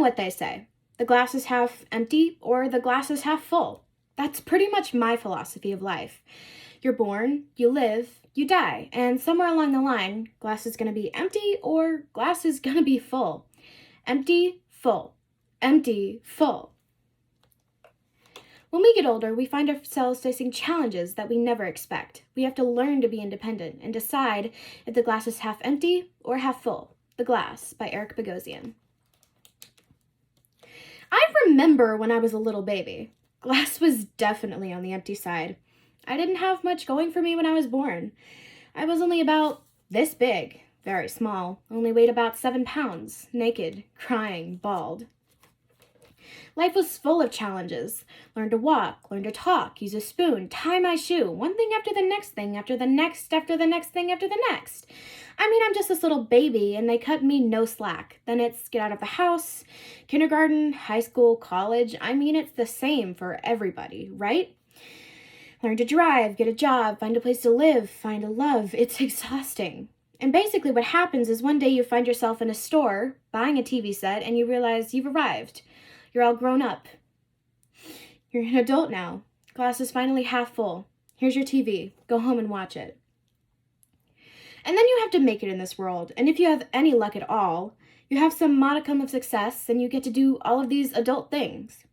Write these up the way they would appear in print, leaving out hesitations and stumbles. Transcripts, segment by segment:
know what they say. The glass is half empty or the glass is half full. That's pretty much my philosophy of life. You're born, you live, you die, and somewhere along the line, glass is going to be empty or glass is going to be full. Empty, full. Empty, full. When we get older, we find ourselves facing challenges that we never expect. We have to learn to be independent and decide if the glass is half empty or half full. The Glass by Eric Bogosian. I remember when I was a little baby. Glass was definitely on the empty side. I didn't have much going for me when I was born. I was only about this big, very small, only weighed about 7 pounds, naked, crying, bald. Life was full of challenges. Learn to walk, learn to talk, use a spoon, tie my shoe, one thing after the next thing, after the next, after the next thing, after the next. I mean, I'm just this little baby, and they cut me no slack. Then it's get out of the house, kindergarten, high school, college. I mean, it's the same for everybody, right? Learn to drive, get a job, find a place to live, find a love. It's exhausting. And basically what happens is one day you find yourself in a store, buying a TV set, and you realize you've arrived. You're all grown up. You're an adult now. Glass is finally half full. Here's your TV. Go home and watch it. And then you have to make it in this world. And if you have any luck at all, you have some modicum of success and you get to do all of these adult things.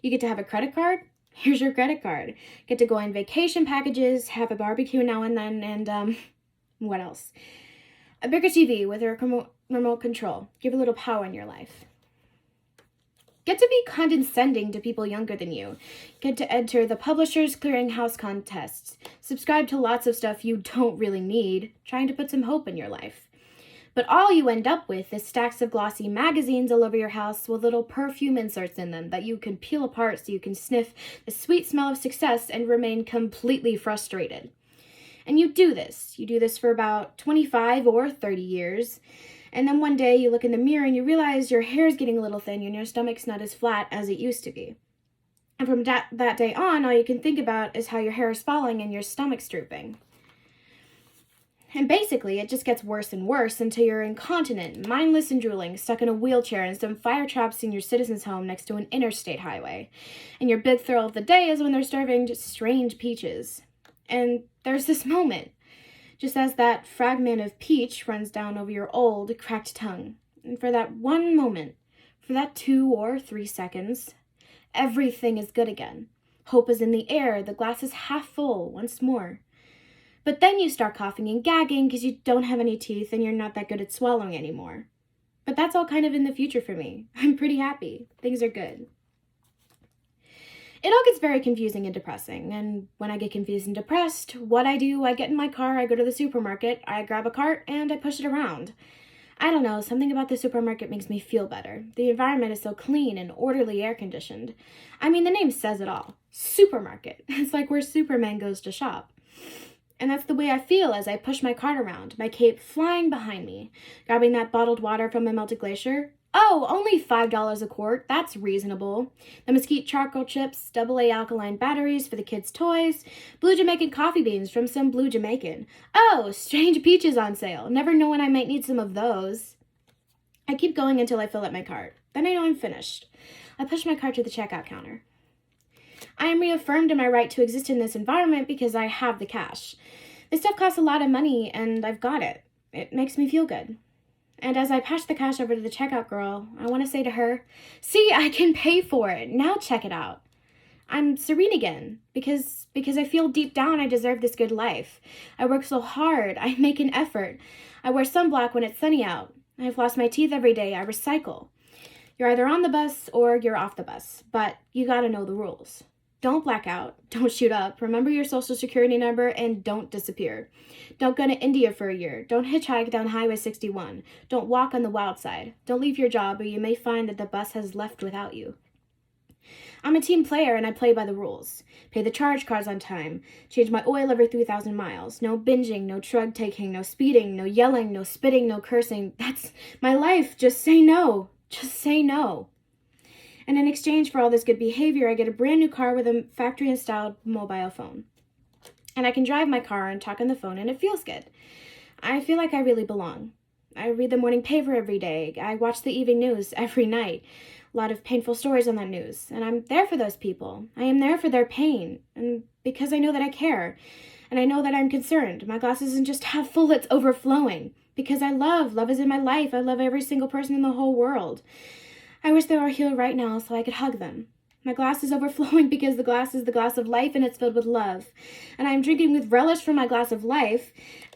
You get to have a credit card. Here's your credit card. Get to go on vacation packages, have a barbecue now and then, and what else? A bigger TV with a remote control. Give a little power in your life. Get to be condescending to people younger than you. Get to enter the Publishers Clearinghouse contests. Subscribe to lots of stuff you don't really need, trying to put some hope in your life. But all you end up with is stacks of glossy magazines all over your house with little perfume inserts in them that you can peel apart so you can sniff the sweet smell of success and remain completely frustrated. And you do this. You do this for about 25 or 30 years. And then one day you look in the mirror and you realize your hair is getting a little thin and your stomach's not as flat as it used to be. And from that day on, all you can think about is how your hair is falling and your stomach's drooping. And basically, it just gets worse and worse until you're incontinent, mindless and drooling, stuck in a wheelchair in some fire trapped senior citizens' home next to an interstate highway. And your big thrill of the day is when they're serving strange peaches. And there's this moment, just as that fragment of peach runs down over your old, cracked tongue. And for that one moment, for that 2 or 3 seconds, everything is good again. Hope is in the air, the glass is half full once more. But then you start coughing and gagging because you don't have any teeth and you're not that good at swallowing anymore. But that's all kind of in the future for me. I'm pretty happy. Things are good. It all gets very confusing and depressing, and when I get confused and depressed, what I do, I get in my car, I go to the supermarket, I grab a cart, and I push it around. I don't know, something about the supermarket makes me feel better. The environment is so clean and orderly air-conditioned. I mean, the name says it all. Supermarket. It's like where Superman goes to shop. And that's the way I feel as I push my cart around, my cape flying behind me, grabbing that bottled water from a melted glacier. Oh, only $5 a quart. That's reasonable. The Mesquite charcoal chips, AA alkaline batteries for the kids' toys, blue Jamaican coffee beans from some blue Jamaican. Oh, strange peaches on sale. Never know when I might need some of those. I keep going until I fill up my cart. Then I know I'm finished. I push my cart to the checkout counter. I am reaffirmed in my right to exist in this environment because I have the cash. This stuff costs a lot of money, and I've got it. It makes me feel good. And as I pass the cash over to the checkout girl, I want to say to her, "See, I can pay for it. Now check it out." I'm serene again because I feel deep down I deserve this good life. I work so hard. I make an effort. I wear sunblock when it's sunny out. I floss my teeth every day. I recycle. You're either on the bus or you're off the bus, but you gotta know the rules. Don't black out. Don't shoot up. Remember your social security number and don't disappear. Don't go to India for a year. Don't hitchhike down Highway 61. Don't walk on the wild side. Don't leave your job or you may find that the bus has left without you. I'm a team player and I play by the rules. Pay the charge cards on time. Change my oil every 3,000 miles. No binging, no drug taking, no speeding, no yelling, no spitting, no cursing. That's my life. Just say no. Just say no. And in exchange for all this good behavior, I get a brand new car with a factory-installed mobile phone. And I can drive my car and talk on the phone, and it feels good. I feel like I really belong. I read the morning paper every day. I watch the evening news every night. A lot of painful stories on that news. And I'm there for those people. I am there for their pain. And because I know that I care. And I know that I'm concerned. My glass isn't just half full, it's overflowing. Because I love. Love is in my life. I love every single person in the whole world. I wish they were here right now so I could hug them. My glass is overflowing because the glass is the glass of life and it's filled with love. And I am drinking with relish from my glass of life,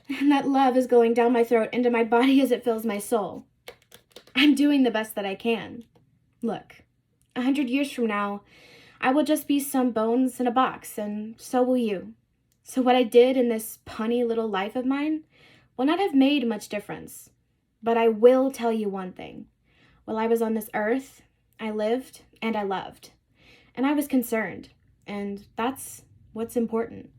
and that love is going down my throat into my body as it fills my soul. I'm doing the best that I can. Look, 100 years from now, I will just be some bones in a box, and so will you. So what I did in this punny little life of mine will not have made much difference. But I will tell you one thing. While I was on this earth, I lived and I loved. And I was concerned, and that's what's important.